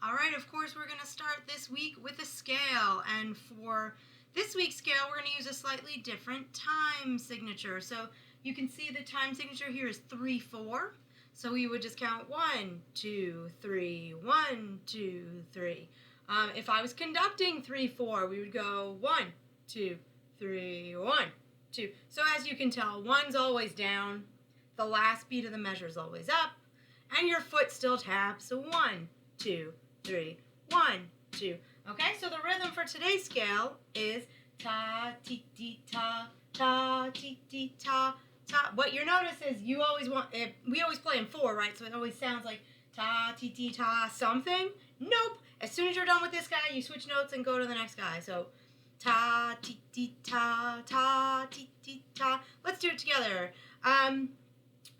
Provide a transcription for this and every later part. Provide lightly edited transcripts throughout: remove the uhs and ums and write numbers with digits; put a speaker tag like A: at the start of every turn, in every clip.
A: All right, of course, we're going to start this week with a scale. And for this week's scale, we're going to use a slightly different time signature. So you can see the time signature here is 3/4. So we would just count 1, 2, 3, 1, 2, 3. If I was conducting 3/4, we would go 1, 2, 3, 1, 2. So as you can tell, 1's always down, the last beat of the measure is always up, and your foot still taps. So 1, 2, 3, 1, 2. Okay, so the rhythm for today's scale is ta ti ti ta ta ti ti ta ta. What you notice is we always play in 4, right? So it always sounds like ta ti ti ta something. Nope. As soon as you're done with this guy, you switch notes and go to the next guy. So ta ti ti ta ta ti ti ta. Let's do it together.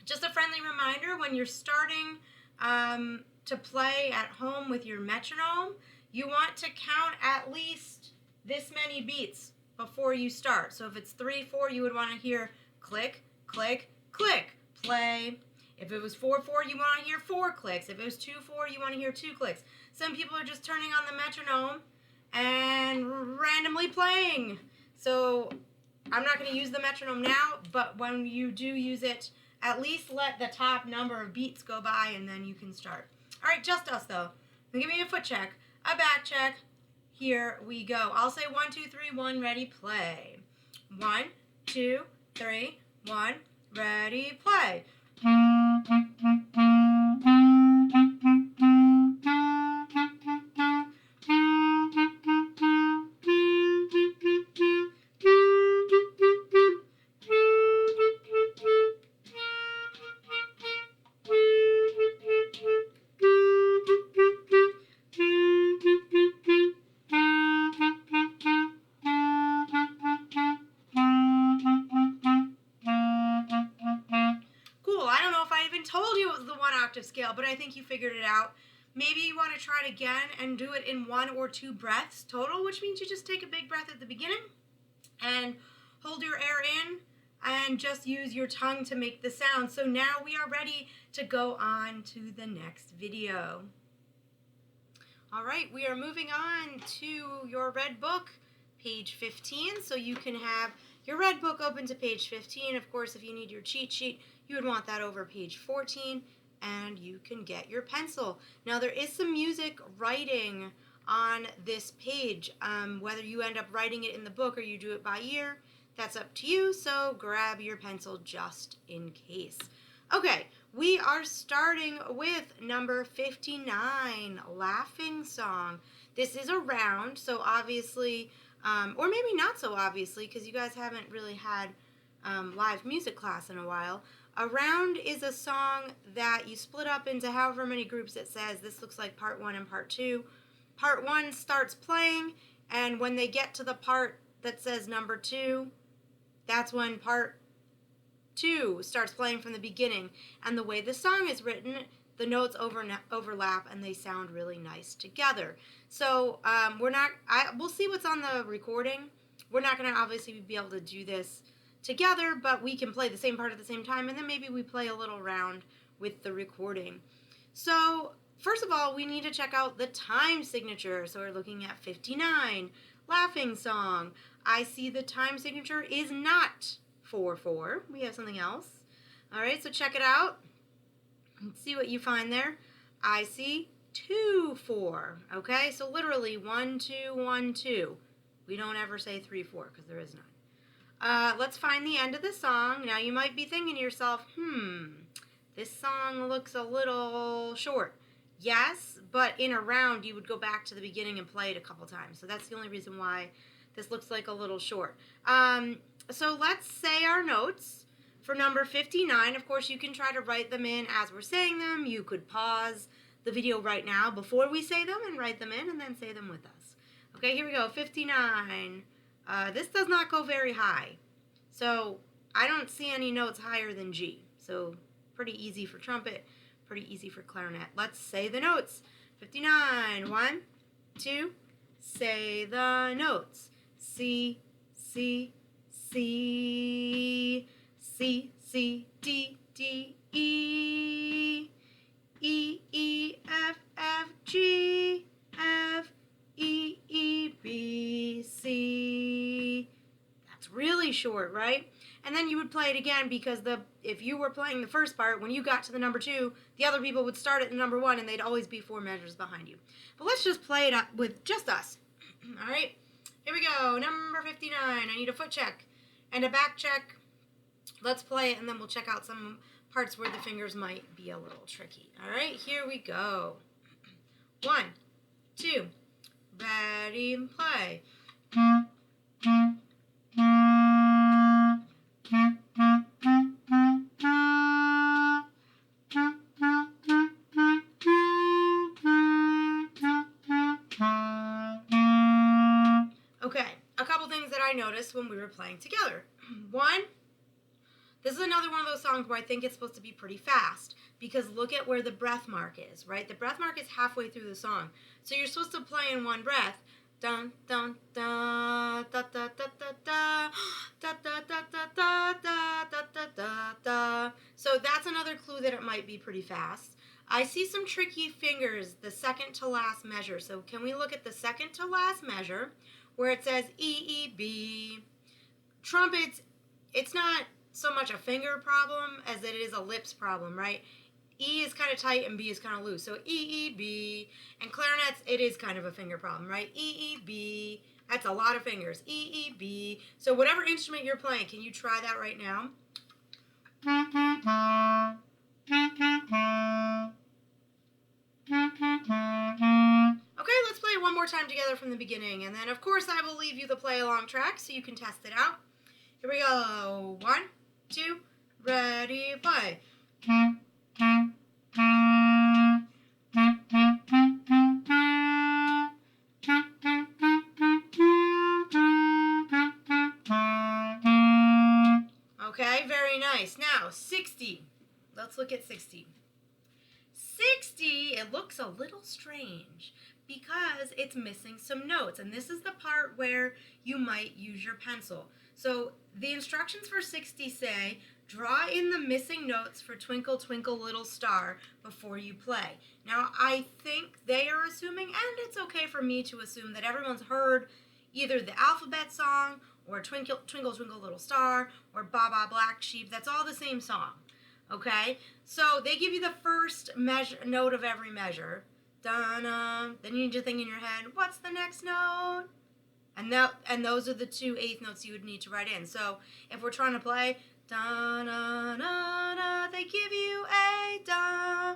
A: Just a friendly reminder, when you're starting to play at home with your metronome, you want to count at least this many beats before you start. So if it's 3/4, you would want to hear click, click, click, play. If it was 4/4, you want to hear 4 clicks. If it was 2/4, you want to hear 2 clicks. Some people are just turning on the metronome and randomly playing. So I'm not going to use the metronome now, but when you do use it, at least let the top number of beats go by and then you can start. All right, just us though. Now give me a foot check, a back check. Here we go. I'll say 1, 2, 3, 1, ready, play. 1, 2, 3, 1, ready, play. Told you it was the 1-octave scale, but I think you figured it out. Maybe you want to try it again and do it in 1 or 2 breaths total, which means you just take a big breath at the beginning and hold your air in and just use your tongue to make the sound. So now we are ready to go on to the next video. All right, we are moving on to your red book, page 15. So you can have your red book open to page 15. Of course, if you need your cheat sheet, you would want that over page 14, and you can get your pencil. Now, there is some music writing on this page. Whether you end up writing it in the book or you do it by ear, that's up to you, so grab your pencil just in case. Okay, we are starting with number 59, Laughing Song. This is a round, so obviously, or maybe not so obviously, because you guys haven't really had live music class in a while. A round is a song that you split up into however many groups it says. This looks like part 1 and part 2. Part 1 starts playing, and when they get to the part that says number 2, that's when part 2 starts playing from the beginning. And the way the song is written, the notes overlap and they sound really nice together. So we'll see what's on the recording. We're not going to obviously be able to do this together, but we can play the same part at the same time, and then maybe we play a little round with the recording. So first of all, we need to check out the time signature. So we're looking at 59, Laughing Song. I see the time signature is not 4/4. We have something else. All right, so check it out. Let's see what you find there. I see 2/4. Okay, so literally 1, 2, 1, 2. We don't ever say 3/4 because there is none. Let's find the end of the song. Now you might be thinking to yourself, this song looks a little short. Yes, but in a round you would go back to the beginning and play it a couple times. So that's the only reason why this looks like a little short. So let's say our notes for number 59. Of course, you can try to write them in as we're saying them. You could pause the video right now before we say them and write them in and then say them with us. Okay, here we go, 59. This does not go very high, so I don't see any notes higher than G. So pretty easy for trumpet, pretty easy for clarinet. Let's say the notes. 59, 1, 2, say the notes. C, C, C, C, C, D, D, E, E, E, F, F, G, really short, right? And then you would play it again because if you were playing the first part, when you got to the number 2, the other people would start at the number 1 and they'd always be 4 measures behind you. But let's just play it up with just us. All right, here we go. Number 59. I need a foot check and a back check. Let's play it and then we'll check out some parts where the fingers might be a little tricky. All right, here we go. 1, 2, ready, and play. Okay, a couple things that I noticed when we were playing together. 1, this is another one of those songs where I think it's supposed to be pretty fast because look at where the breath mark is, right? The breath mark is halfway through the song. So you're supposed to play in one breath. Dun dun da da da da da da da da da da da da da da da. So that's another clue that it might be pretty fast. I see some tricky fingers, the second to last measure. So can we look at the second to last measure where it says E, E, B. Trumpets, it's not so much a finger problem as it is a lips problem, right? E is kind of tight and B is kind of loose. So E, E, B. And clarinets, it is kind of a finger problem, right? E, E, B. That's a lot of fingers. E, E, B. So whatever instrument you're playing, can you try that right now? Okay, let's play it one more time together from the beginning. And then, of course, I will leave you the play-along track so you can test it out. Here we go. 1, 2, ready, play. Okay, very nice. Now, 60. Let's look at 60. 60, it looks a little strange because it's missing some notes. And this is the part where you might use your pencil. So the instructions for 60 say, draw in the missing notes for Twinkle, Twinkle, Little Star before you play. Now, I think they are assuming, and it's okay for me to assume, that everyone's heard either the alphabet song or Twinkle, Twinkle, Twinkle, Little Star or Ba Ba Black Sheep. That's all the same song, okay? So they give you the first note of every measure. Dun-dun. Then you need to think in your head, what's the next note? And those are the 2 eighth notes you would need to write in. So if we're trying to play da-na-na-na, they give you a da.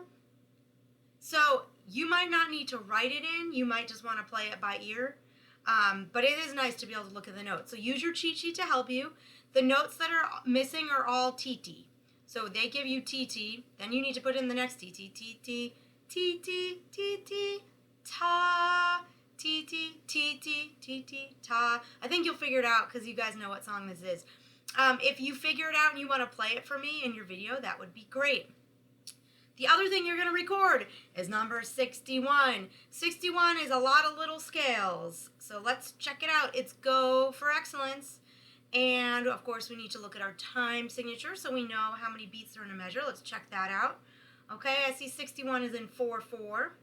A: So you might not need to write it in. You might just want to play it by ear. But it is nice to be able to look at the notes. So use your cheat sheet to help you. The notes that are missing are all TT. So they give you TT. Then you need to put in the next TT. TT, TT, TT, ta. T-T, T-T, T-T, ta. I think you'll figure it out because you guys know what song this is. If you figure it out and you want to play it for me in your video, that would be great. The other thing you're going to record is number 61. 61 is a lot of little scales. So let's check it out. It's Go for Excellence. And, of course, we need to look at our time signature so we know how many beats are in a measure. Let's check that out. Okay, I see 61 is in 4/4.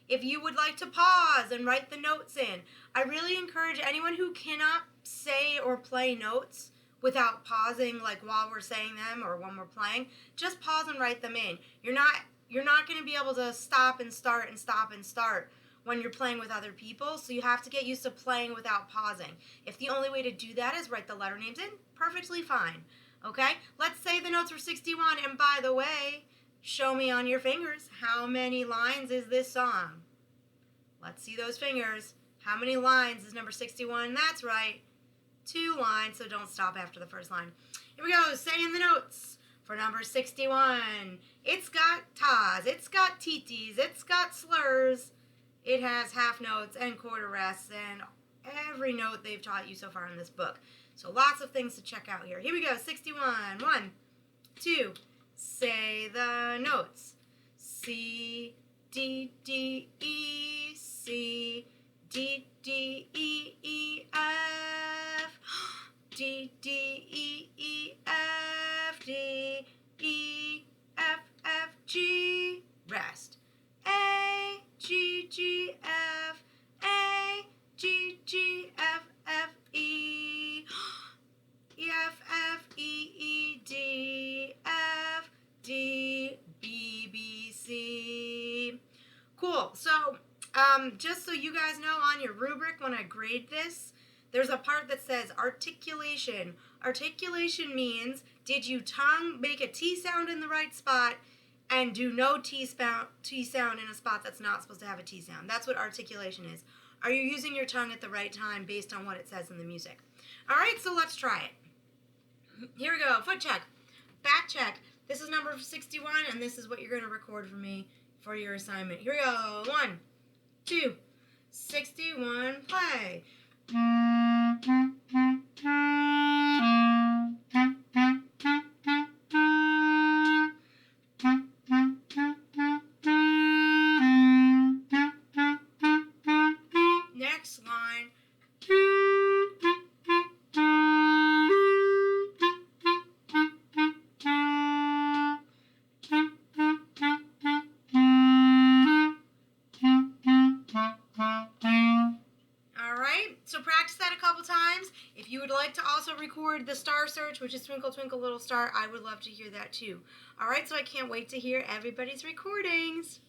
A: If you would like to pause and write the notes in, I really encourage anyone who cannot say or play notes without pausing, like while we're saying them or when we're playing, just pause and write them in. You're not going to be able to stop and start and stop and start when you're playing with other people, so you have to get used to playing without pausing. If the only way to do that is write the letter names in, perfectly fine. Okay? Let's say the notes are 61, and by the way, show me on your fingers, how many lines is this song? Let's see those fingers. How many lines is number 61? That's right, 2 lines, so don't stop after the first line. Here we go, saying the notes for number 61. It's got tas, it's got TTs, it's got slurs, it has half notes and quarter rests, and every note they've taught you so far in this book. So lots of things to check out here. Here we go, 61. 1, 2, say the notes. C, D, D, E, C, D, D, E, E, F, D, D, E, E, F, D, E, F, F, G, rest. A, G, G, F, A, G, G, F, F, E, F, So, just so you guys know, on your rubric when I grade this, there's a part that says articulation. Articulation means, did you make a T sound in the right spot and do no T sound in a spot that's not supposed to have a T sound? That's what articulation is. Are you using your tongue at the right time based on what it says in the music? All right, so let's try it. Here we go. Foot check. Back check. This is number 61, and this is what you're going to record for me for your assignment. Here we go. 1, 2, 61, play. Next line. So practice that a couple times. If you would like to also record the star search, which is Twinkle Twinkle Little Star, I would love to hear that too. All right, so I can't wait to hear everybody's recordings.